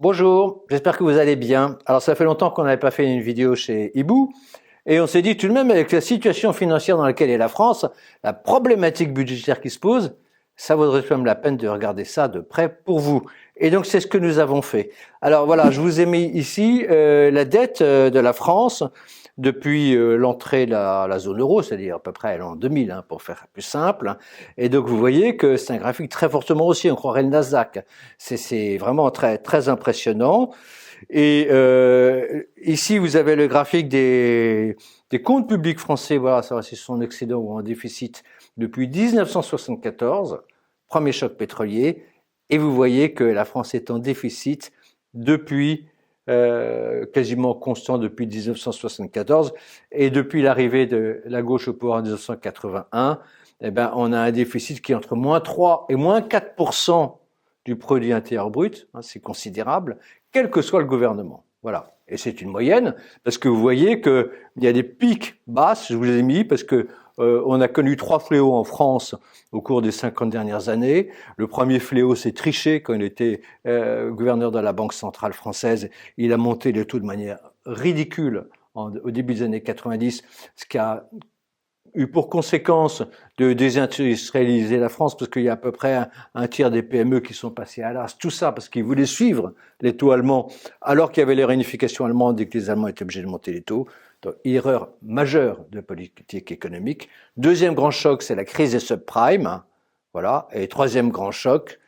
Bonjour, j'espère que vous allez bien. Alors ça fait longtemps qu'on n'avait pas fait une vidéo chez Hibou et on s'est dit tout de même avec la situation financière dans laquelle est la France, la problématique budgétaire qui se pose, ça vaudrait quand même la peine de regarder ça de près pour vous. Et donc c'est ce que nous avons fait. Alors voilà, je vous ai mis ici la dette de la France depuis l'entrée de la zone euro, c'est-à-dire à peu près l'an 2000, pour faire plus simple. Et donc vous voyez que c'est un graphique très fortement haussier, on croirait le Nasdaq. C'est vraiment très, très impressionnant. Et ici, vous avez le graphique des comptes publics français, voilà, savoir si son excédent ou en déficit depuis 1974, premier choc pétrolier, et vous voyez que la France est en déficit depuis quasiment constant depuis 1974, et depuis l'arrivée de la gauche au pouvoir en 1981, eh ben, on a un déficit qui est entre moins 3 et moins 4% du produit intérieur brut, c'est considérable, quel que soit le gouvernement. Voilà. Et c'est une moyenne, parce que vous voyez qu'il y a des pics basses, je vous les ai mis, parce que on a connu 3 fléaux en France au cours des 50 dernières années. Le premier fléau, c'est Trichet, quand il était gouverneur de la Banque centrale française. Il a monté les taux de manière ridicule au début des années 90, ce qui a eu pour conséquence de désindustrialiser la France, parce qu'il y a à peu près un tiers des PME qui sont passés à l'as, tout ça parce qu'ils voulaient suivre les taux allemands, alors qu'il y avait les réunifications allemandes et que les Allemands étaient obligés de monter les taux. Donc, erreur majeure de politique économique. Deuxième grand choc, c'est la crise des subprimes. Voilà. Et troisième grand choc,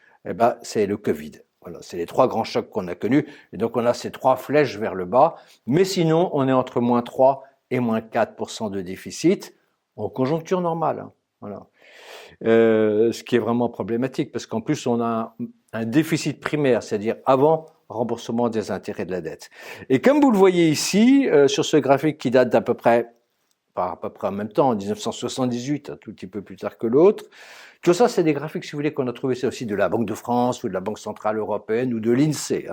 c'est le Covid. Voilà. C'est les trois grands chocs qu'on a connus. Et donc, on a ces trois flèches vers le bas. Mais sinon, on est entre moins 3 et moins 4% de déficit en conjoncture normale. Voilà. Ce qui est vraiment problématique parce qu'en plus, on a un déficit primaire, c'est-à-dire avant remboursement des intérêts de la dette. Et comme vous le voyez ici, sur ce graphique qui date d'à peu près, pas à peu près en même temps, en 1978, un tout petit peu plus tard que l'autre, tout ça, c'est des graphiques, si vous voulez, qu'on a trouvé, c'est aussi de la Banque de France ou de la Banque Centrale Européenne ou de l'INSEE.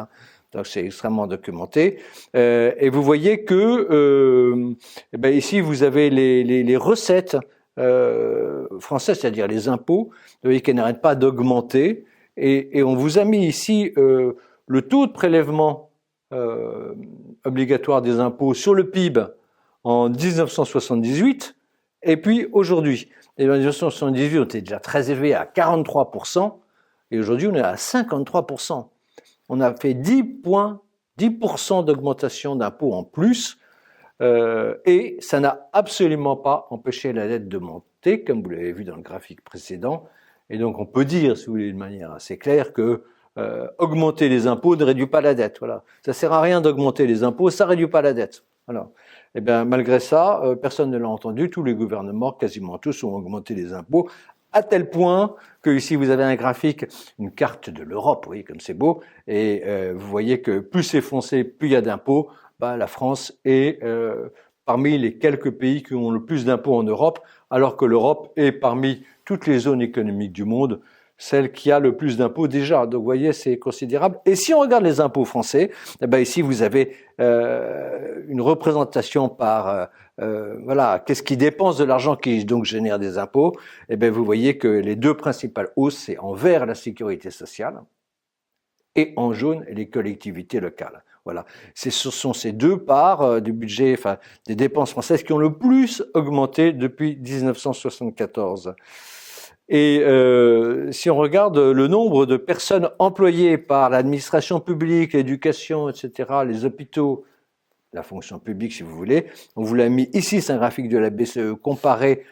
Donc, c'est extrêmement documenté. Et vous voyez que ici, vous avez les recettes françaises, c'est-à-dire les impôts, vous voyez qu'elles n'arrêtent pas d'augmenter. Et on vous a mis ici le taux de prélèvement obligatoire des impôts sur le PIB en 1978 et puis aujourd'hui. Et en 1978, on était déjà très élevé à 43%, et aujourd'hui, on est à 53%. On a fait 10% d'augmentation d'impôts en plus, et ça n'a absolument pas empêché la dette de monter, comme vous l'avez vu dans le graphique précédent. Et donc, on peut dire, si vous voulez, de manière assez claire, que augmenter les impôts ne réduit pas la dette. Voilà. Ça sert à rien d'augmenter les impôts, ça réduit pas la dette. Voilà. Et bien, malgré ça, personne ne l'a entendu. Tous les gouvernements, quasiment tous, ont augmenté les impôts, à tel point que ici vous avez un graphique, une carte de l'Europe, vous voyez comme c'est beau, et vous voyez que plus c'est foncé, plus il y a d'impôts. La France est parmi les quelques pays qui ont le plus d'impôts en Europe, alors que l'Europe est parmi toutes les zones économiques du monde celle qui a le plus d'impôts déjà. Donc, vous voyez, c'est considérable. Et si on regarde les impôts français, ici, vous avez une représentation par, qu'est-ce qui dépense de l'argent qui donc génère des impôts. Vous voyez que les deux principales hausses, c'est en vert la sécurité sociale et en jaune les collectivités locales. Voilà. Ce sont ces deux parts du budget, des dépenses françaises qui ont le plus augmenté depuis 1974. Et si on regarde le nombre de personnes employées par l'administration publique, l'éducation, etc., les hôpitaux, la fonction publique si vous voulez, on vous l'a mis ici, c'est un graphique de la BCE comparé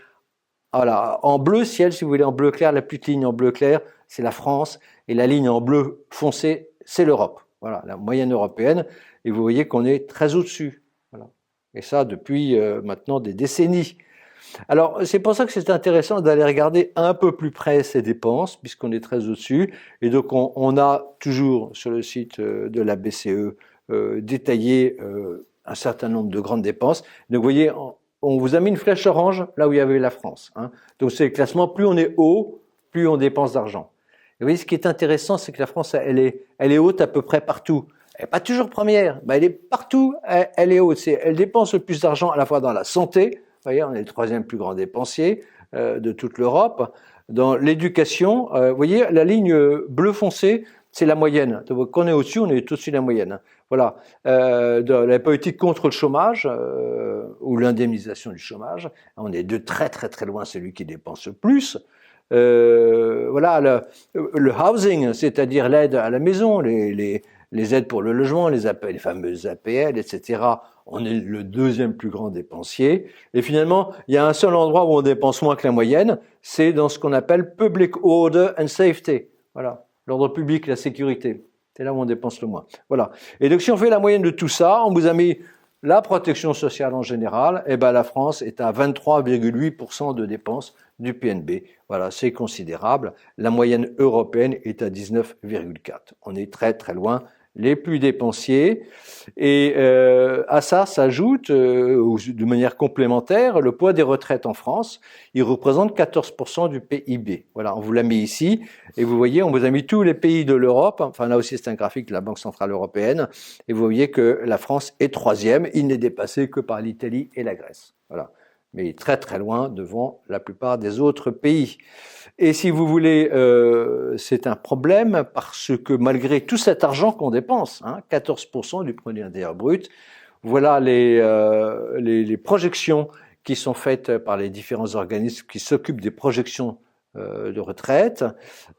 en bleu ciel, si vous voulez, en bleu clair, la petite ligne en bleu clair, c'est la France, et la ligne en bleu foncé, c'est l'Europe. Voilà, la moyenne européenne, et vous voyez qu'on est très au-dessus. Voilà. Et ça depuis maintenant des décennies. Alors, c'est pour ça que c'est intéressant d'aller regarder un peu plus près ces dépenses, puisqu'on est très au-dessus. Et donc, on a toujours sur le site de la BCE détaillé un certain nombre de grandes dépenses. Donc, vous voyez, on vous a mis une flèche orange là où il y avait la France. Donc, c'est le classement. Plus on est haut, plus on dépense d'argent. Et vous voyez, ce qui est intéressant, c'est que la France, elle est haute à peu près partout. Elle n'est pas toujours première, mais elle est partout, elle est haute. Elle dépense le plus d'argent à la fois dans la santé. Vous voyez, on est le troisième plus grand dépensier de toute l'Europe. Dans l'éducation, vous voyez, la ligne bleu foncé, c'est la moyenne. Donc, quand on est au-dessus, on est au-dessus de la moyenne. Voilà. De la politique contre le chômage ou l'indemnisation du chômage, on est de très très très loin celui qui dépense le plus. Voilà, le housing, c'est-à-dire l'aide à la maison, les aides pour le logement, les fameuses APL, etc. On est le deuxième plus grand dépensier. Et finalement, il y a un seul endroit où on dépense moins que la moyenne, c'est dans ce qu'on appelle Public Order and Safety. Voilà, l'ordre public, la sécurité. C'est là où on dépense le moins. Voilà. Et donc, si on fait la moyenne de tout ça, on vous a mis la protection sociale en général, et ben la France est à 23,8% de dépenses du PNB. Voilà, c'est considérable. La moyenne européenne est à 19,4%. On est très très loin les plus dépensiers. Et à ça s'ajoute, de manière complémentaire, le poids des retraites en France. Il représente 14% du PIB. Voilà, on vous l'a mis ici. Et vous voyez, on vous a mis tous les pays de l'Europe. Enfin, là aussi, c'est un graphique de la Banque Centrale Européenne. Et vous voyez que la France est troisième. Il n'est dépassé que par l'Italie et la Grèce. Voilà. Mais très très loin devant la plupart des autres pays. Et si vous voulez, c'est un problème parce que malgré tout cet argent qu'on dépense, 14% du produit intérieur brut, voilà les projections qui sont faites par les différents organismes qui s'occupent des projections de retraite,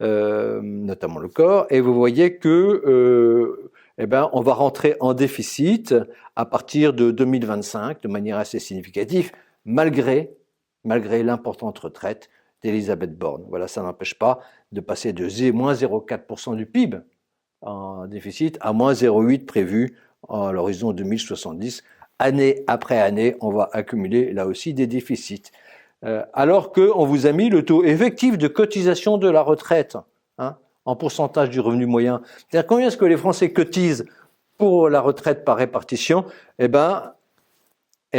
notamment le corps, et vous voyez que on va rentrer en déficit à partir de 2025 de manière assez significative, malgré l'importante retraite d'Elisabeth Borne. Voilà, ça n'empêche pas de passer de moins 0,4% du PIB en déficit à moins 0,8 prévu à l'horizon 2070. Année après année, on va accumuler là aussi des déficits. Alors qu'on vous a mis le taux effectif de cotisation de la retraite en pourcentage du revenu moyen. C'est-à-dire combien est-ce que les Français cotisent pour la retraite par répartition?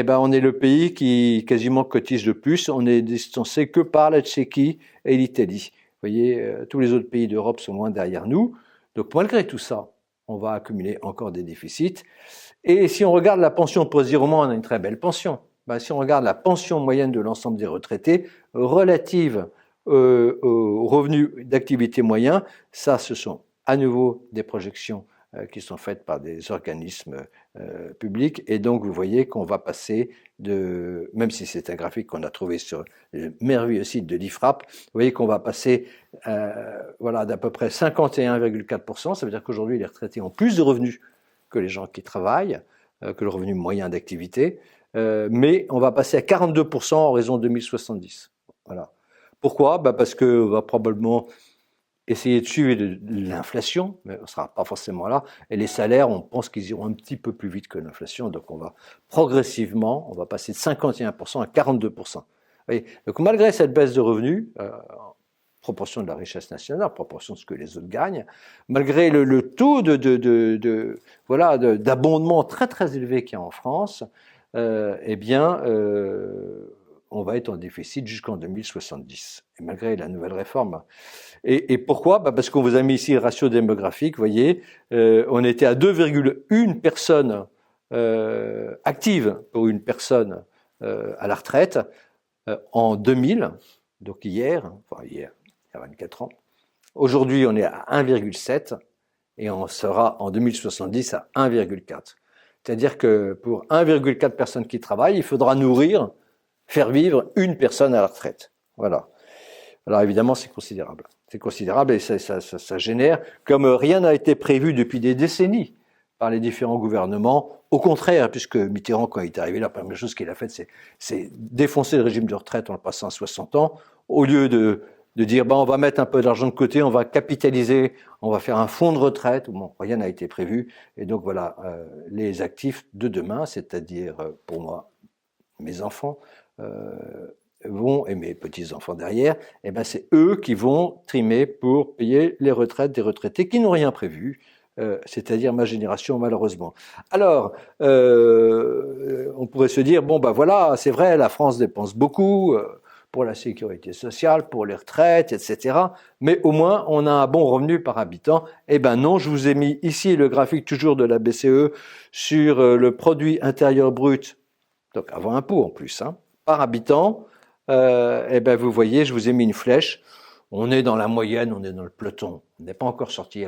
On est le pays qui quasiment cotise le plus. On est distancé que par la Tchéquie et l'Italie. Vous voyez, tous les autres pays d'Europe sont loin derrière nous. Donc, malgré tout ça, on va accumuler encore des déficits. Et si on regarde la pension, on peut se dire au moins on a une très belle pension. Si on regarde la pension moyenne de l'ensemble des retraités relative aux revenus d'activité moyen, ça, ce sont à nouveau des projections qui sont faites par des organismes publics. Et donc, vous voyez qu'on va passer de, même si c'est un graphique qu'on a trouvé sur le merveilleux site de l'IFRAP, vous voyez qu'on va passer d'à peu près 51,4%. Ça veut dire qu'aujourd'hui, les retraités ont plus de revenus que les gens qui travaillent, que le revenu moyen d'activité. Mais on va passer à 42% en raison de 2070. Voilà. Pourquoi? Parce qu'on va probablement essayer de suivre de l'inflation, mais on ne sera pas forcément là. Et les salaires, on pense qu'ils iront un petit peu plus vite que l'inflation. Donc on va progressivement, on va passer de 51% à 42%. Vous voyez, donc malgré cette baisse de revenus, en proportion de la richesse nationale, en proportion de ce que les autres gagnent, malgré le taux d'abondement très très élevé qu'il y a en France, on va être en déficit jusqu'en 2070, et malgré la nouvelle réforme. Et pourquoi? Parce qu'on vous a mis ici le ratio démographique, vous voyez, on était à 2,1 personnes actives pour une personne à la retraite en 2000, donc hier, il y a 24 ans. Aujourd'hui, on est à 1,7 et on sera en 2070 à 1,4. C'est-à-dire que pour 1,4 personnes qui travaillent, il faudra faire vivre une personne à la retraite. Voilà. Alors évidemment, c'est considérable. C'est considérable et ça génère, comme rien n'a été prévu depuis des décennies par les différents gouvernements. Au contraire, puisque Mitterrand, quand il est arrivé, la première chose qu'il a faite, c'est défoncer le régime de retraite en le passant à 60 ans, au lieu de dire on va mettre un peu d'argent de côté, on va capitaliser, on va faire un fonds de retraite. Bon, rien n'a été prévu. Et donc voilà, les actifs de demain, c'est-à-dire pour moi, mes enfants, et mes petits-enfants derrière, c'est eux qui vont trimer pour payer les retraites des retraités qui n'ont rien prévu, c'est-à-dire ma génération malheureusement. Alors, on pourrait se dire, c'est vrai, la France dépense beaucoup pour la sécurité sociale, pour les retraites, etc. Mais au moins, on a un bon revenu par habitant. Non, je vous ai mis ici le graphique toujours de la BCE sur le produit intérieur brut, donc avant impôt en plus, par habitant. Vous voyez, je vous ai mis une flèche. On est dans la moyenne, on est dans le peloton. On n'est pas encore sorti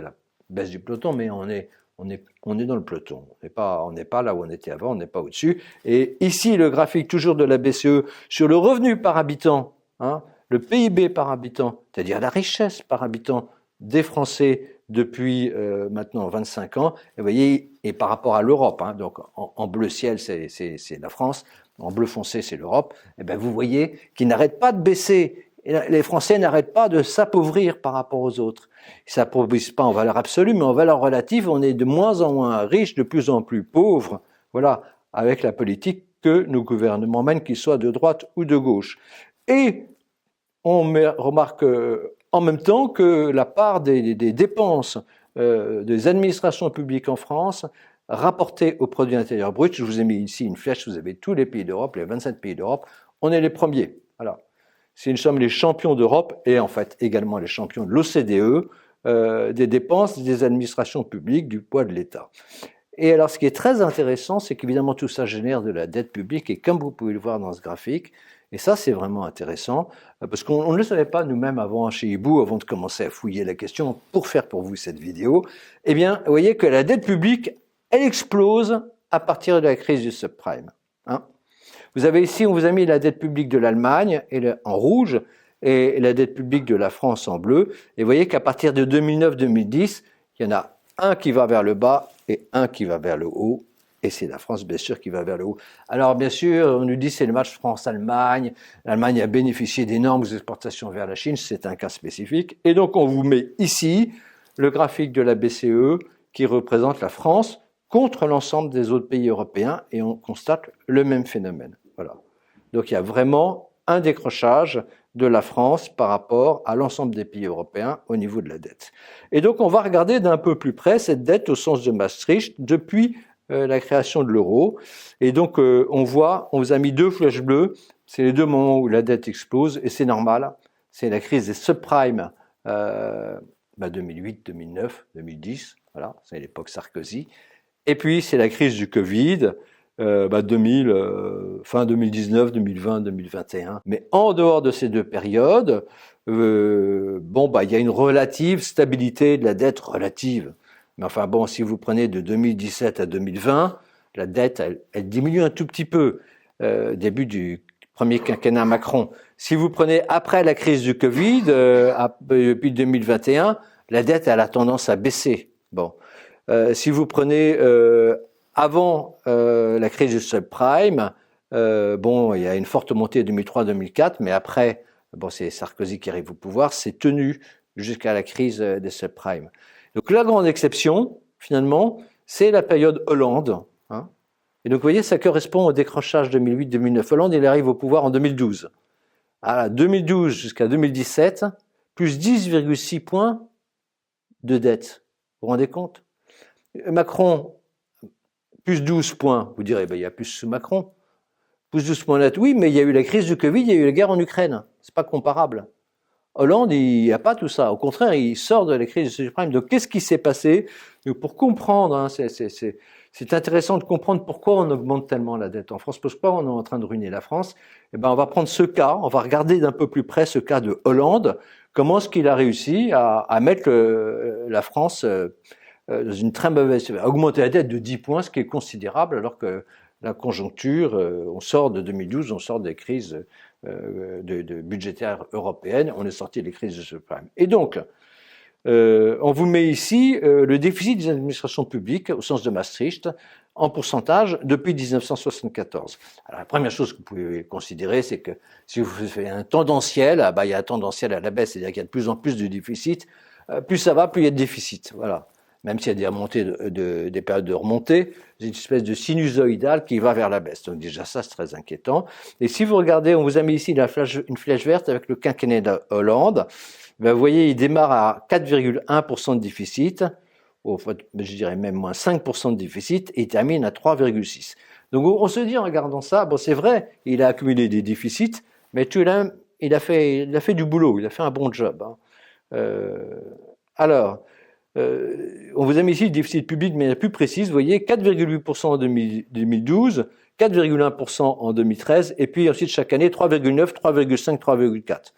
baisse du peloton, mais on est dans le peloton. On n'est pas là où on était avant, on n'est pas au-dessus. Et ici, le graphique toujours de la BCE sur le revenu par habitant, hein, le PIB par habitant, c'est-à-dire la richesse par habitant des Français depuis maintenant 25 ans. Et vous voyez, et par rapport à l'Europe, hein, donc en bleu ciel, c'est la France, en bleu foncé, c'est l'Europe. Et bien, vous voyez qu'ils n'arrêtent pas de baisser. Et les Français n'arrêtent pas de s'appauvrir par rapport aux autres. Ils ne s'appauvrissent pas en valeur absolue, mais en valeur relative, on est de moins en moins riches, de plus en plus pauvres. Voilà, avec la politique que nos gouvernements mènent, qu'ils soient de droite ou de gauche. Et on remarque en même temps que la part des dépenses des administrations publiques en France rapportées au produit intérieur brut, je vous ai mis ici une flèche, vous avez tous les pays d'Europe, les 27 pays d'Europe, on est les premiers. Voilà. Nous sommes les champions d'Europe et en fait également les champions de l'OCDE des dépenses des administrations publiques, du poids de l'État. Et alors ce qui est très intéressant, c'est qu'évidemment tout ça génère de la dette publique et comme vous pouvez le voir dans ce graphique, et ça c'est vraiment intéressant, parce qu'on ne le savait pas nous-mêmes avant chez Hibou, avant de commencer à fouiller la question pour faire pour vous cette vidéo, eh bien vous voyez que la dette publique, elle explose à partir de la crise du subprime. Hein. Vous avez ici, on vous a mis la dette publique de l'Allemagne en rouge et la dette publique de la France en bleu. Et vous voyez qu'à partir de 2009-2010, il y en a un qui va vers le bas et un qui va vers le haut. Et c'est la France, bien sûr, qui va vers le haut. Alors, bien sûr, on nous dit c'est le match France-Allemagne. L'Allemagne a bénéficié d'énormes exportations vers la Chine. C'est un cas spécifique. Et donc, on vous met ici le graphique de la BCE qui représente la France contre l'ensemble des autres pays européens et on constate le même phénomène. Voilà. Donc il y a vraiment un décrochage de la France par rapport à l'ensemble des pays européens au niveau de la dette. Et donc on va regarder d'un peu plus près cette dette au sens de Maastricht depuis la création de l'euro. Et donc on vous a mis deux flèches bleues, c'est les deux moments où la dette explose et c'est normal. C'est la crise des subprimes 2008, 2009, 2010, voilà, c'est l'époque Sarkozy. Et puis, c'est la crise du Covid, fin 2019, 2020, 2021. Mais en dehors de ces deux périodes, il y a une relative stabilité de la dette relative. Mais enfin bon, si vous prenez de 2017 à 2020, la dette, elle diminue un tout petit peu, début du premier quinquennat Macron. Si vous prenez après la crise du Covid, depuis 2021, la dette, elle a tendance à baisser. Bon. Si vous prenez avant la crise du subprime, il y a une forte montée 2003-2004, mais après, c'est Sarkozy qui arrive au pouvoir, c'est tenu jusqu'à la crise des subprimes. Donc la grande exception, finalement, c'est la période Hollande. Hein. Et donc vous voyez, ça correspond au décrochage 2008-2009. Hollande, il arrive au pouvoir en 2012. À 2012 jusqu'à 2017, plus 10,6 points de dette. Vous vous rendez compte ? Macron, plus 12 points. Vous direz, il y a plus sous Macron. Plus 12 points net, oui, mais il y a eu la crise du Covid, il y a eu la guerre en Ukraine. C'est pas comparable. Hollande, il n'y a pas tout ça. Au contraire, il sort de la crise du subprime. Donc, qu'est-ce qui s'est passé ? Donc, pour comprendre, c'est intéressant de comprendre pourquoi on augmente tellement la dette en France, pourquoi on est en train de ruiner la France. On va prendre ce cas, on va regarder d'un peu plus près ce cas de Hollande. Comment est-ce qu'il a réussi à mettre la France dans une très mauvaise, augmenter la dette de 10 points, ce qui est considérable, alors que la conjoncture, on sort de 2012, on sort des crises budgétaires européennes, on est sorti des crises de subprime. Et donc, on vous met ici le déficit des administrations publiques, au sens de Maastricht, en pourcentage depuis 1974. Alors, la première chose que vous pouvez considérer, c'est que si vous faites un tendanciel, il y a un tendanciel à la baisse, c'est-à-dire qu'il y a de plus en plus de déficit, plus ça va, plus il y a de déficit. Voilà. Même s'il y a des remontées des périodes de remontée, c'est une espèce de sinusoïdale qui va vers la baisse. Donc déjà ça, c'est très inquiétant. Et si vous regardez, on vous a mis ici une flèche verte avec le quinquennat de Hollande. Vous voyez, il démarre à 4,1% de déficit, je dirais même moins 5% de déficit, et il termine à 3,6%. Donc on se dit en regardant ça, c'est vrai, il a accumulé des déficits, mais tout de même, il a fait du boulot, il a fait un bon job. Hein. On vous a mis ici le déficit public de manière plus précise. Vous voyez, 4,8% en 2012, 4,1% en 2013, et puis ensuite chaque année 3,9, 3,5, 3,4.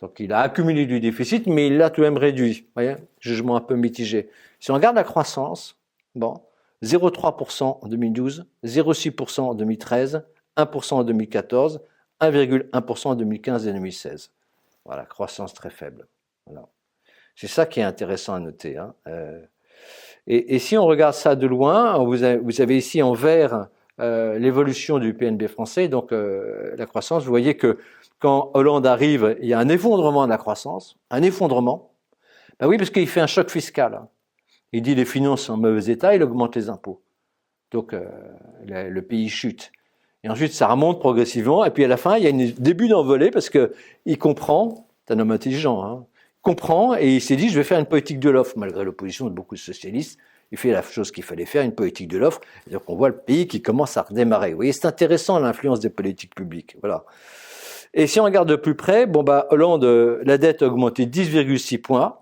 Donc il a accumulé du déficit, mais il l'a tout de même réduit. Vous voyez, jugement un peu mitigé. Si on regarde la croissance, bon, 0,3% en 2012, 0,6% en 2013, 1% en 2014, 1,1% en 2015 et 2016. Voilà, croissance très faible. Voilà. C'est ça qui est intéressant à noter. Hein. Et si on regarde ça de loin, vous avez ici en vert l'évolution du PNB français, donc la croissance. Vous voyez que quand Hollande arrive, il y a un effondrement de la croissance, un effondrement. Ben oui, parce qu'il fait un choc fiscal. Il dit les finances sont en mauvais état, il augmente les impôts. Donc le pays chute. Et ensuite, ça remonte progressivement. Et puis à la fin, il y a un début d'envolée parce qu'il comprend, c'est un homme intelligent, hein, il comprend et il s'est dit, je vais faire une politique de l'offre, malgré l'opposition de beaucoup de socialistes. Il fait la chose qu'il fallait faire, une politique de l'offre. Et donc on voit le pays qui commence à redémarrer. Vous voyez, c'est intéressant l'influence des politiques publiques. Voilà. Et si on regarde de plus près, bon bah Hollande, la dette a augmenté 10,6 points.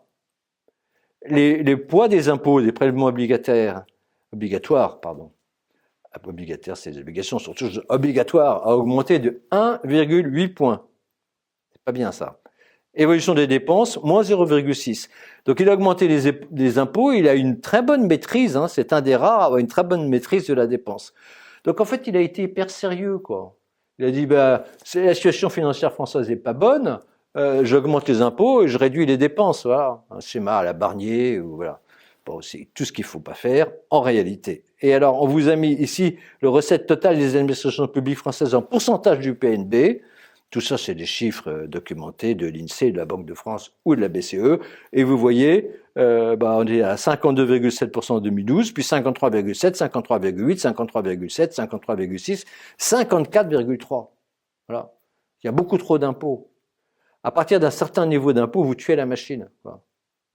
Les poids des impôts, des prélèvements obligataires, obligataires, c'est des obligations, surtout obligatoires, a augmenté de 1,8 points. C'est pas bien ça. Évolution des dépenses, moins 0,6. Donc il a augmenté les impôts, il a une très bonne maîtrise, hein, c'est un des rares à avoir une très bonne maîtrise de la dépense. Donc en fait, il a été hyper sérieux, quoi. Il a dit, la situation financière française n'est pas bonne, j'augmente les impôts et je réduis les dépenses. Voilà, un schéma à la Barnier, ou voilà. Bon, c'est tout ce qu'il ne faut pas faire en réalité. Et alors, on vous a mis ici le recette total des administrations publiques françaises en pourcentage du PNB. Tout ça, c'est des chiffres documentés de l'INSEE, de la Banque de France ou de la BCE. Et vous voyez, on est à 52,7% en 2012, puis 53,7, 53,8, 53,7, 53,6, 54,3. Voilà. Il y a beaucoup trop d'impôts. À partir d'un certain niveau d'impôt, vous tuez la machine. Voilà.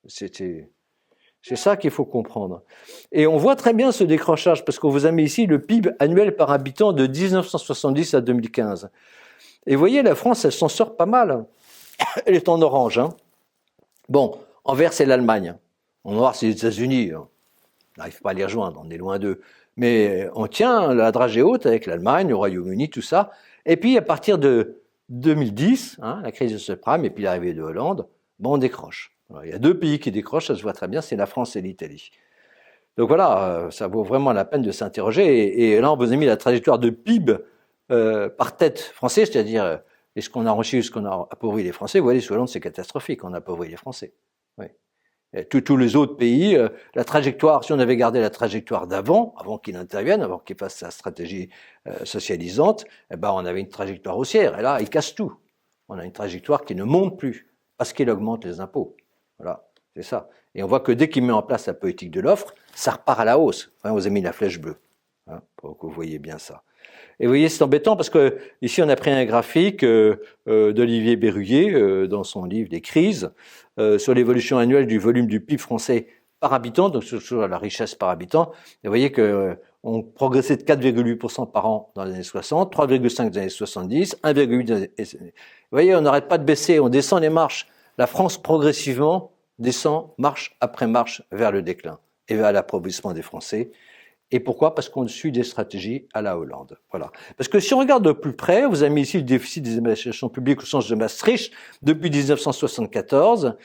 C'est ça qu'il faut comprendre. Et on voit très bien ce décrochage, parce qu'on vous a mis ici le PIB annuel par habitant de 1970 à 2015. Et vous voyez, la France, elle s'en sort pas mal. Elle est en orange. Hein. Bon, en vert, c'est l'Allemagne. En noir, c'est les États-Unis. On n'arrive pas à les rejoindre, on est loin d'eux. Mais on tient la dragée haute avec l'Allemagne, le Royaume-Uni, tout ça. Et puis, à partir de 2010, hein, la crise de subprime et puis l'arrivée de Hollande, on décroche. Alors, il y a deux pays qui décrochent, ça se voit très bien, c'est la France et l'Italie. Donc voilà, ça vaut vraiment la peine de s'interroger. Et là, on vous a mis la trajectoire de PIB par tête français, c'est-à-dire est-ce qu'on a enrichi ou est-ce qu'on a appauvri les Français. Vous voyez, sous Hollande, c'est catastrophique, on a appauvri les Français. Oui. Tous les autres pays, la trajectoire, si on avait gardé la trajectoire d'avant, avant qu'il intervienne, avant qu'il fasse sa stratégie socialisante, on avait une trajectoire haussière. Et là, il casse tout. On a une trajectoire qui ne monte plus parce qu'il augmente les impôts. Voilà, c'est ça. Et on voit que dès qu'il met en place la politique de l'offre, ça repart à la hausse. Enfin, on vous a mis la flèche bleue, hein, pour que vous voyez bien ça. Et vous voyez, c'est embêtant parce que ici, on a pris un graphique d'Olivier Berruyer dans son livre des crises sur l'évolution annuelle du volume du PIB français par habitant, donc sur la richesse par habitant. Et vous voyez que on progressait de 4,8% par an dans les années 60, 3,5% dans les années 70, 1,8% dans les années... Vous voyez, on n'arrête pas de baisser, on descend les marches. La France, progressivement, descend marche après marche vers le déclin et vers l'appauvrissement des Français. Et pourquoi ? Parce qu'on suit des stratégies à la Hollande. Voilà. Parce que si on regarde de plus près, vous avez mis ici le déficit des administrations publiques au sens de Maastricht depuis 1974.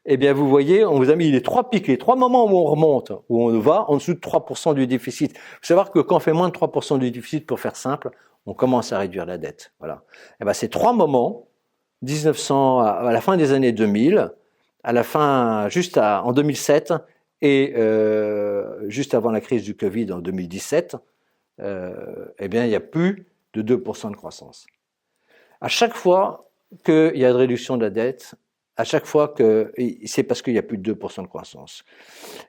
Eh bien, vous voyez, on vous a mis les trois pics, les trois moments où on remonte, où on va en dessous de 3% du déficit. Il faut savoir que quand on fait moins de 3% du déficit, pour faire simple, on commence à réduire la dette. Voilà. Eh bien, ces trois moments, 1900, à la fin des années 2000, à la fin, en 2007, et juste avant la crise du Covid en 2017, eh bien, il n'y a plus de 2% de croissance. À chaque fois qu'il y a une réduction de la dette, à chaque fois que c'est parce qu'il n'y a plus de 2% de croissance.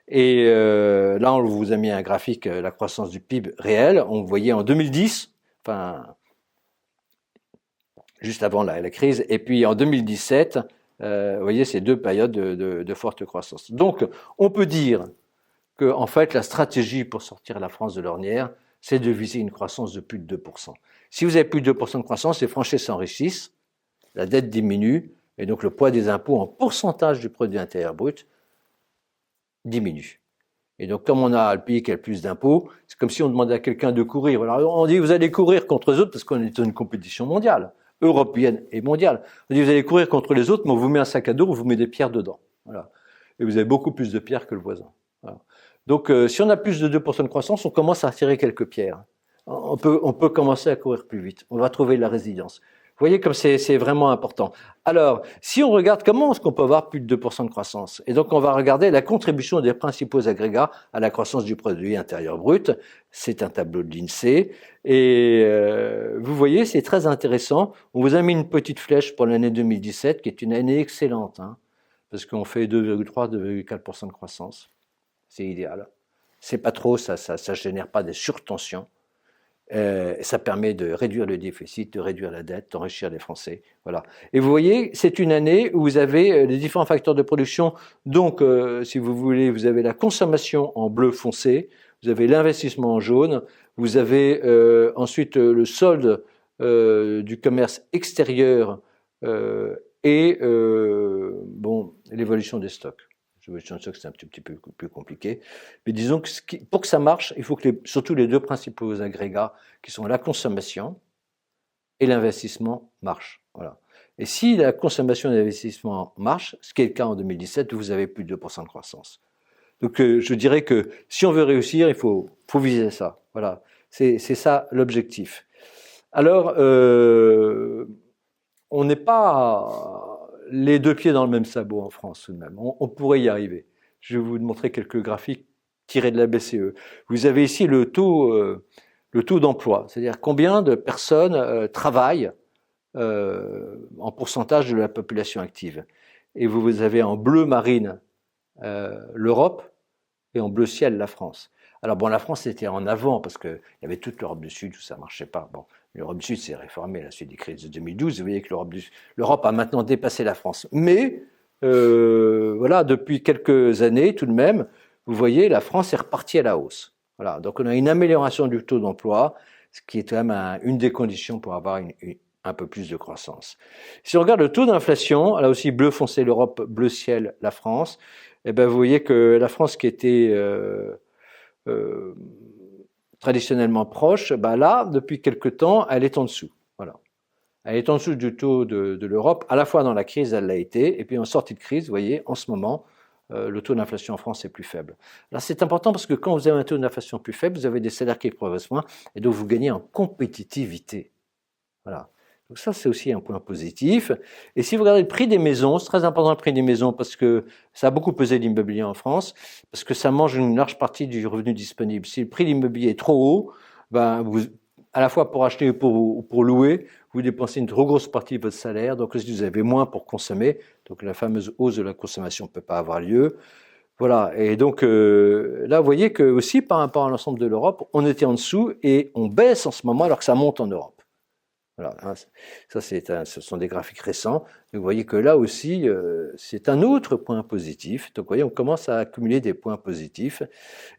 Et là, on vous a mis un graphique, la croissance du PIB réel. On voyait en 2010, enfin, juste avant la crise, et puis en 2017, vous voyez, ces deux périodes de forte croissance. Donc, on peut dire que, en fait, la stratégie pour sortir la France de l'ornière, c'est de viser une croissance de plus de 2%. Si vous avez plus de 2% de croissance, les Français s'enrichissent, la dette diminue, et donc le poids des impôts en pourcentage du produit intérieur brut diminue. Et donc, comme on a le pays qui a le plus d'impôts, c'est comme si on demandait à quelqu'un de courir. Alors, on dit, vous allez courir contre eux autres parce qu'on est dans une compétition mondiale. européenne et mondiale. On dit, vous allez courir contre les autres, mais on vous met un sac à dos, on vous met des pierres dedans. Voilà. Et vous avez beaucoup plus de pierres que le voisin. Voilà. Donc, si on a plus de 2% de croissance, on commence à retirer quelques pierres. On peut commencer à courir plus vite. On va trouver de la résilience. Vous voyez comme c'est vraiment important. Alors, si on regarde comment est-ce qu'on peut avoir plus de 2% de croissance, et donc on va regarder la contribution des principaux agrégats à la croissance du produit intérieur brut. C'est un tableau de l'INSEE. Et vous voyez, c'est très intéressant. On vous a mis une petite flèche pour l'année 2017, qui est une année excellente, hein, parce qu'on fait 2,3, 2,4% de croissance. C'est idéal. C'est pas trop, ça génère pas des surtensions. Ça permet de réduire le déficit, de réduire la dette, d'enrichir les Français. Voilà. Et vous voyez, c'est une année où vous avez les différents facteurs de production. Donc, si vous voulez, vous avez la consommation en bleu foncé, vous avez l'investissement en jaune, vous avez ensuite le solde du commerce extérieur et bon, l'évolution des stocks. L'évolution des stocks, c'est un petit peu plus compliqué. Mais disons que pour que ça marche, il faut que surtout les deux principaux agrégats, qui sont la consommation et l'investissement, marchent. Voilà. Et si la consommation et l'investissement marchent, ce qui est le cas en 2017, vous avez plus de 2% de croissance. Donc je dirais que si on veut réussir, il faut viser ça. Voilà. C'est ça l'objectif. Alors, on n'est pas les deux pieds dans le même sabot en France tout de même. On pourrait y arriver. Je vais vous montrer quelques graphiques tirés de la BCE. Vous avez ici le taux d'emploi, c'est-à-dire combien de personnes travaillent en pourcentage de la population active. Et vous avez en bleu marine l'Europe et en bleu ciel la France. Alors bon, la France était en avant parce qu'il y avait toute l'Europe du Sud où ça marchait pas. Bon, l'Europe du Sud s'est réformée à la suite des crises de 2012. Vous voyez que l'Europe a maintenant dépassé la France. Mais voilà, depuis quelques années tout de même, vous voyez, la France est repartie à la hausse. Voilà, donc on a une amélioration du taux d'emploi, ce qui est quand même une des conditions pour avoir un peu plus de croissance. Si on regarde le taux d'inflation, là aussi bleu foncé l'Europe, bleu ciel la France, eh ben vous voyez que la France qui était traditionnellement proche, ben là, depuis quelque temps, elle est en dessous. Voilà. Elle est en dessous du taux de l'Europe. À la fois dans la crise, elle l'a été, et puis en sortie de crise, vous voyez, en ce moment, le taux d'inflation en France est plus faible. Alors c'est important parce que quand vous avez un taux d'inflation plus faible, vous avez des salaires qui progressent moins, et donc vous gagnez en compétitivité. Voilà. Donc ça, c'est aussi un point positif. Et si vous regardez le prix des maisons, c'est très important le prix des maisons parce que ça a beaucoup pesé l'immobilier en France, parce que ça mange une large partie du revenu disponible. Si le prix de l'immobilier est trop haut, ben à la fois pour acheter et pour louer, vous dépensez une trop grosse partie de votre salaire, donc si vous avez moins pour consommer, donc la fameuse hausse de la consommation ne peut pas avoir lieu. Voilà, et donc là, vous voyez que aussi par rapport à l'ensemble de l'Europe, on était en dessous et on baisse en ce moment alors que ça monte en Europe. Voilà, ça ce sont des graphiques récents. Donc vous voyez que là aussi, c'est un autre point positif. Donc vous voyez, on commence à accumuler des points positifs.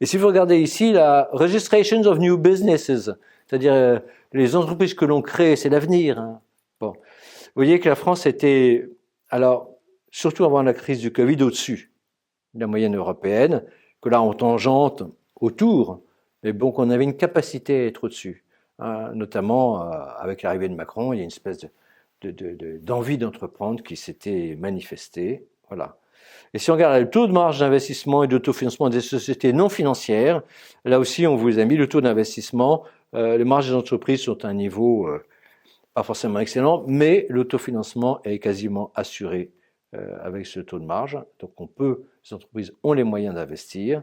Et si vous regardez ici, la Registrations of New Businesses, c'est-à-dire les entreprises que l'on crée, c'est l'avenir. Hein. Bon, vous voyez que la France était, alors surtout avant la crise du Covid, au-dessus de la moyenne européenne, que là on tangente autour, mais bon, qu'on avait une capacité à être au-dessus. Notamment avec l'arrivée de Macron, il y a une espèce d'envie d'entreprendre qui s'était manifestée. Voilà. Et si on regarde le taux de marge d'investissement et d'autofinancement des sociétés non financières, là aussi on vous a mis le taux d'investissement. Les marges des entreprises sont à un niveau pas forcément excellent, mais l'autofinancement est quasiment assuré avec ce taux de marge. Donc les entreprises ont les moyens d'investir.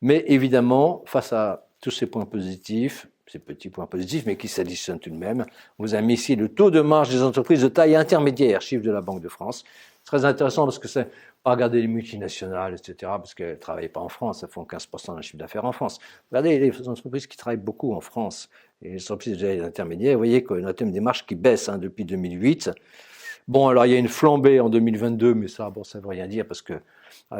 Mais évidemment, face à tous ces points positifs, ces petits points positifs, mais qui s'additionnent tout de même, on vous a mis ici le taux de marge des entreprises de taille intermédiaire, chiffre de la Banque de France. Très intéressant parce que c'est pas regarder les multinationales, etc., parce qu'elles ne travaillent pas en France, elles font 15% d'un chiffre d'affaires en France. Regardez les entreprises qui travaillent beaucoup en France, et les entreprises de taille intermédiaire, vous voyez qu'on a des marges qui baissent depuis 2008. Bon, alors il y a une flambée en 2022, mais ça, bon, ça ne veut rien dire parce que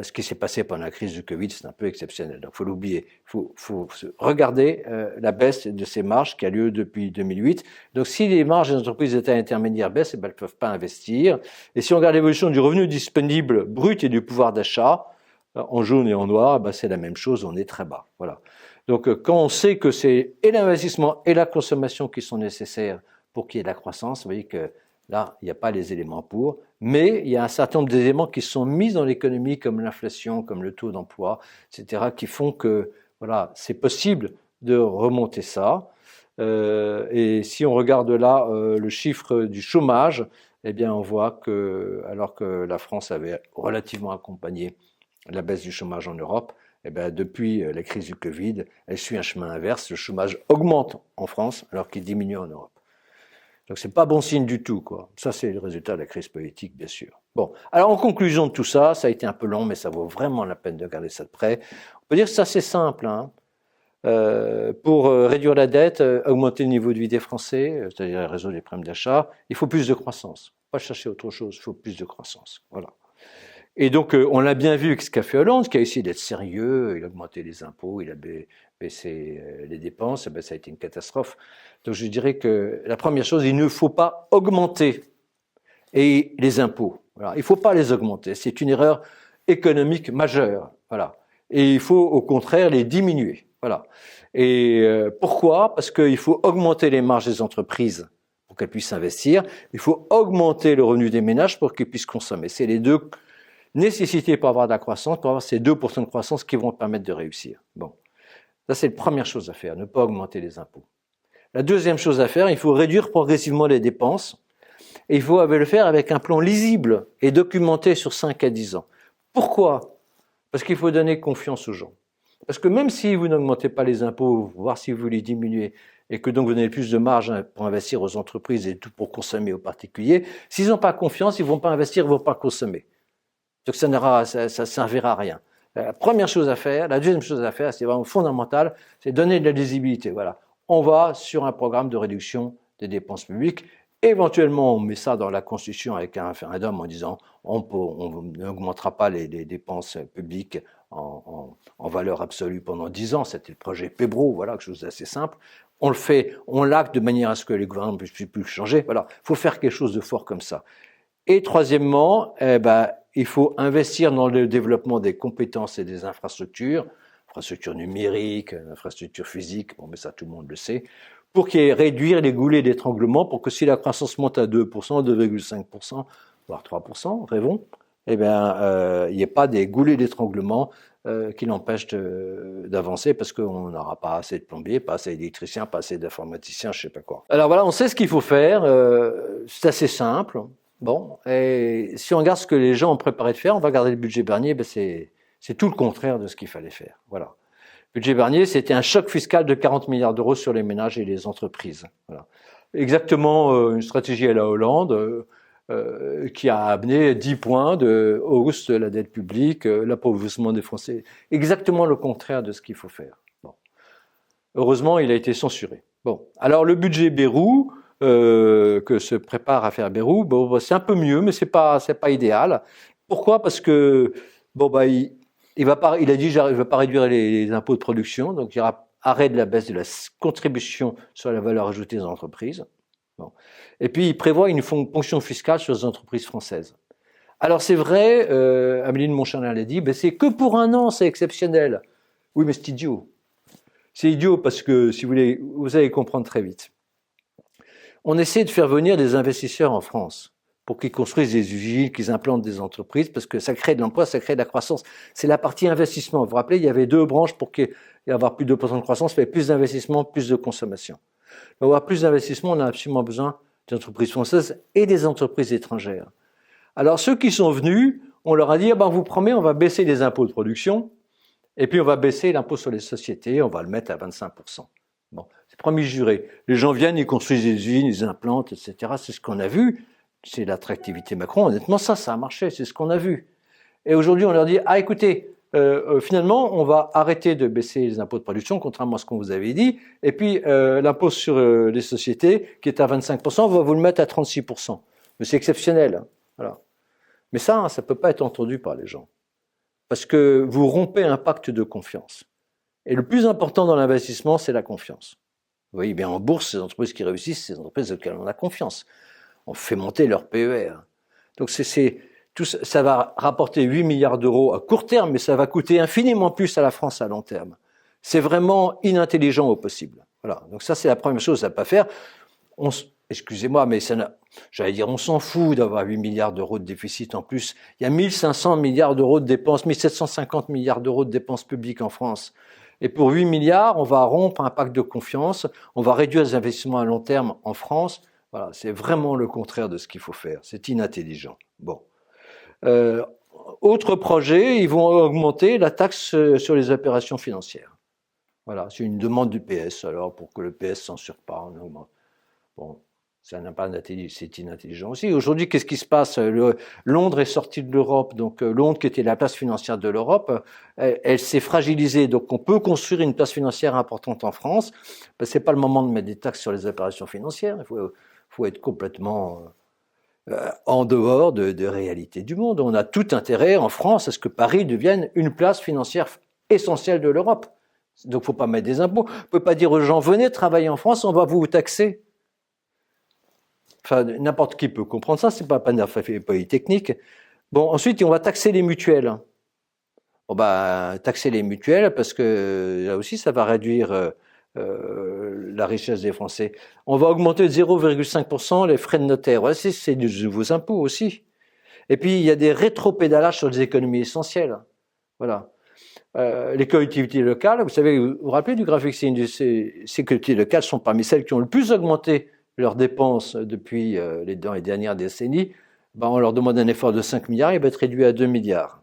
ce qui s'est passé pendant la crise du Covid, c'est un peu exceptionnel. Donc, il faut l'oublier. Il faut regarder la baisse de ces marges qui a lieu depuis 2008. Donc, si les marges des entreprises de taille intermédiaire baissent, elles ne peuvent pas investir. Et si on regarde l'évolution du revenu disponible brut et du pouvoir d'achat, en jaune et en noir, c'est la même chose, on est très bas. Voilà. Donc, quand on sait que c'est et l'investissement et la consommation qui sont nécessaires pour qu'il y ait de la croissance. Vous voyez que là, il n'y a pas les éléments pour, mais il y a un certain nombre d'éléments qui sont mis dans l'économie, comme l'inflation, comme le taux d'emploi, etc., qui font que voilà, c'est possible de remonter ça. Et si on regarde là le chiffre du chômage, eh bien, on voit que, alors que la France avait relativement accompagné la baisse du chômage en Europe, eh bien, depuis la crise du Covid, elle suit un chemin inverse. Le chômage augmente en France alors qu'il diminue en Europe. Donc c'est pas bon signe du tout, quoi. Ça, c'est le résultat de la crise politique, bien sûr. Bon, alors en conclusion de tout ça, ça a été un peu long, mais ça vaut vraiment la peine de regarder ça de près. On peut dire que c'est assez simple, hein. Pour réduire la dette, augmenter le niveau de vie des Français, c'est-à-dire le réseau des problèmes d'achat, il faut plus de croissance. Pas chercher autre chose, il faut plus de croissance. Voilà. Et donc, on l'a bien vu avec ce qu'a fait Hollande, qui a essayé d'être sérieux, il a augmenté les impôts, il a baissé les dépenses, et ben, ça a été une catastrophe. Donc, je dirais que la première chose, il ne faut pas augmenter les impôts. Voilà. Il ne faut pas les augmenter. C'est une erreur économique majeure. Voilà. Et il faut, au contraire, les diminuer. Voilà. Et pourquoi ? Parce qu'il faut augmenter les marges des entreprises pour qu'elles puissent investir. Il faut augmenter le revenu des ménages pour qu'ils puissent consommer. C'est les deux nécessités pour avoir de la croissance, pour avoir ces 2% de croissance qui vont permettre de réussir. Bon. Ça, c'est la première chose à faire, ne pas augmenter les impôts. La deuxième chose à faire, il faut réduire progressivement les dépenses. Et il faut le faire avec un plan lisible et documenté sur 5 à 10 ans. Pourquoi ? Parce qu'il faut donner confiance aux gens. Parce que même si vous n'augmentez pas les impôts, voire si vous les diminuez, et que donc vous donnez plus de marge pour investir aux entreprises et tout pour consommer aux particuliers, s'ils n'ont pas confiance, ils ne vont pas investir, ils ne vont pas consommer. Donc ça ne servira à rien. La première chose à faire, la deuxième chose à faire, c'est vraiment fondamental, c'est donner de la lisibilité. Voilà. On va sur un programme de réduction des dépenses publiques. Éventuellement, on met ça dans la Constitution avec un référendum en disant on n'augmentera pas les dépenses publiques en valeur absolue pendant 10 ans. C'était le projet Pébro, voilà, quelque chose d'assez simple. On le fait, on l'acte de manière à ce que les gouvernements ne puissent plus changer. Voilà, il faut faire quelque chose de fort comme ça. Et troisièmement, il faut investir dans le développement des compétences et des infrastructures numériques, infrastructures physiques, bon, mais ça tout le monde le sait, pour qu'il y ait réduire les goulets d'étranglement, pour que si la croissance monte à 2%, 2,5%, voire 3%, rêvons, il n'y ait pas des goulets d'étranglement qui l'empêchent d'avancer parce qu'on n'aura pas assez de plombiers, pas assez d'électriciens, pas assez d'informaticiens, je ne sais pas quoi. Alors voilà, on sait ce qu'il faut faire, c'est assez simple. Bon, et si on regarde ce que les gens ont préparé de faire, on va regarder le budget Barnier, c'est tout le contraire de ce qu'il fallait faire. Voilà. Le budget Barnier, c'était un choc fiscal de 40 milliards d'euros sur les ménages et les entreprises. Voilà. Exactement une stratégie à la Hollande qui a amené 10 points de hausse de la dette publique, l'appauvrissement des Français. Exactement le contraire de ce qu'il faut faire. Bon. Heureusement, il a été censuré. Bon. Alors, le budget Bayrou, que se prépare à faire Bayrou, bon, c'est un peu mieux, mais c'est pas idéal. Pourquoi ? Parce que il a dit il ne va pas réduire les impôts de production, donc il y aura arrêt de la baisse de la contribution sur la valeur ajoutée des entreprises. Bon. Et puis il prévoit une ponction fiscale sur les entreprises françaises. Alors c'est vrai, Amélie de Montchalin l'a dit, c'est que pour un an, c'est exceptionnel. Oui, mais c'est idiot. C'est idiot parce que, si vous voulez, vous allez comprendre très vite. On essaie de faire venir des investisseurs en France pour qu'ils construisent des usines, qu'ils implantent des entreprises, parce que ça crée de l'emploi, ça crée de la croissance. C'est la partie investissement. Vous vous rappelez, il y avait 2 branches pour qu'il y ait plus de 2% de croissance, il fallait plus d'investissement, plus de consommation. Pour avoir plus d'investissement, on a absolument besoin d'entreprises françaises et des entreprises étrangères. Alors ceux qui sont venus, on leur a dit, on vous promet, on va baisser les impôts de production, et puis on va baisser l'impôt sur les sociétés, on va le mettre à 25%. Bon, c'est promis juré. Les gens viennent, ils construisent des usines, ils implantent, etc. C'est ce qu'on a vu. C'est l'attractivité Macron. Honnêtement, ça a marché. C'est ce qu'on a vu. Et aujourd'hui, on leur dit, écoutez, finalement, on va arrêter de baisser les impôts de production, contrairement à ce qu'on vous avait dit. Et puis, l'impôt sur les sociétés, qui est à 25%, on va vous le mettre à 36%. Mais c'est exceptionnel. Hein. Voilà. Mais ça ne peut pas être entendu par les gens. Parce que vous rompez un pacte de confiance. Et le plus important dans l'investissement, c'est la confiance. Vous voyez bien en bourse, ces entreprises qui réussissent, c'est ces entreprises auxquelles on a confiance. On fait monter leur PER. Donc ça va rapporter 8 milliards d'euros à court terme, mais ça va coûter infiniment plus à la France à long terme. C'est vraiment inintelligent au possible. Voilà. Donc ça, c'est la première chose à ne pas faire. excusez-moi, mais j'allais dire, on s'en fout d'avoir 8 milliards d'euros de déficit en plus. Il y a 1500 milliards d'euros de dépenses, 1750 milliards d'euros de dépenses publiques en France. Et pour 8 milliards, on va rompre un pacte de confiance, on va réduire les investissements à long terme en France. Voilà, c'est vraiment le contraire de ce qu'il faut faire. C'est inintelligent. Bon. Autre projet, ils vont augmenter la taxe sur les opérations financières. Voilà, c'est une demande du PS, alors pour que le PS ne censure pas, on augmente. Bon, ça n'a pas d'intelligence, c'est inintelligent aussi. Aujourd'hui, qu'est-ce qui se passe? Londres est sortie de l'Europe, donc Londres, qui était la place financière de l'Europe, elle s'est fragilisée. Donc on peut construire une place financière importante en France. Ben, c'est pas le moment de mettre des taxes sur les opérations financières. Il faut être complètement en dehors de réalité du monde. On a tout intérêt en France à ce que Paris devienne une place financière essentielle de l'Europe. Donc, faut pas mettre des impôts. On peut pas dire aux gens, venez travailler en France, on va vous taxer. Enfin, n'importe qui peut comprendre ça, c'est pas polytechnique. Bon, ensuite, on va taxer les mutuelles. Bon, bah, taxer les mutuelles, parce que là aussi, ça va réduire la richesse des Français. On va augmenter de 0,5% les frais de notaire. Voilà, c'est de nouveaux impôts aussi. Et puis, il y a des rétropédalages sur les économies essentielles. Voilà. Les collectivités locales, vous savez, vous vous rappelez du graphique, ces collectivités locales sont parmi celles qui ont le plus augmenté leurs dépenses depuis dans les dernières décennies. Ben, on leur demande un effort de 5 milliards, il va être réduit à 2 milliards.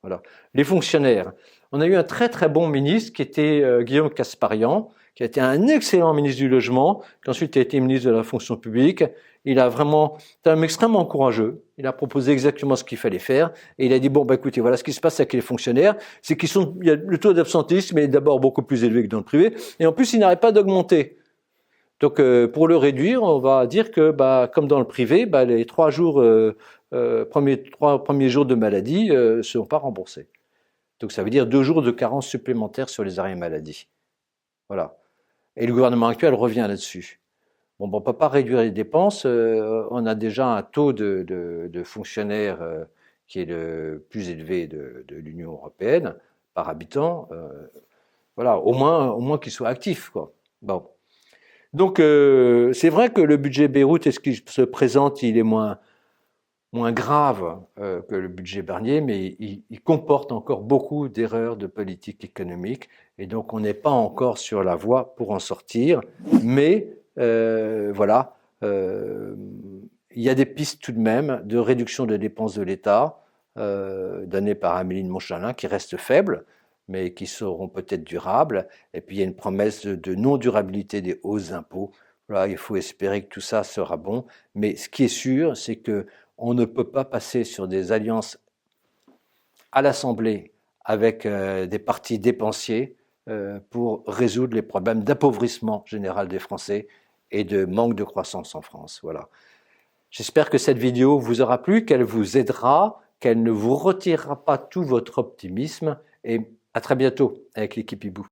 Voilà. Les fonctionnaires. On a eu un très très bon ministre qui était Guillaume Casparian, qui a été un excellent ministre du logement, qui ensuite a été ministre de la fonction publique. Il a vraiment, c'est un homme extrêmement courageux. Il a proposé exactement ce qu'il fallait faire. Et il a dit, bon, bah, écoutez, voilà ce qui se passe avec les fonctionnaires. C'est il y a le taux d'absentéisme est d'abord beaucoup plus élevé que dans le privé. Et en plus, il n'arrête pas d'augmenter. Donc, pour le réduire, on va dire que, bah, comme dans le privé, bah, les 3 premiers jours de maladie, ne seront pas remboursés. Donc, ça veut dire 2 jours de carence supplémentaires sur les arrêts maladie. Voilà. Et le gouvernement actuel revient là-dessus. Bon, on ne peut pas réduire les dépenses. On a déjà un taux de fonctionnaires qui est le plus élevé de l'Union européenne par habitant. Voilà, au moins qu'ils soient actifs, quoi. Bon. Donc, c'est vrai que le budget Bayrou, est-ce qu'il se présente, il est moins grave que le budget Barnier, mais il comporte encore beaucoup d'erreurs de politique économique. Et donc, on n'est pas encore sur la voie pour en sortir. Mais voilà, il y a des pistes tout de même de réduction des dépenses de l'État, données par Amélie de Montchalin, qui restent faibles, mais qui seront peut-être durables. Et puis, il y a une promesse de non-durabilité des hausses d'impôts. Voilà, il faut espérer que tout ça sera bon. Mais ce qui est sûr, c'est que on ne peut pas passer sur des alliances à l'Assemblée avec des partis dépensiers pour résoudre les problèmes d'appauvrissement général des Français et de manque de croissance en France. Voilà. J'espère que cette vidéo vous aura plu, qu'elle vous aidera, qu'elle ne vous retirera pas tout votre optimisme. Et à très bientôt avec l'équipe Hibou.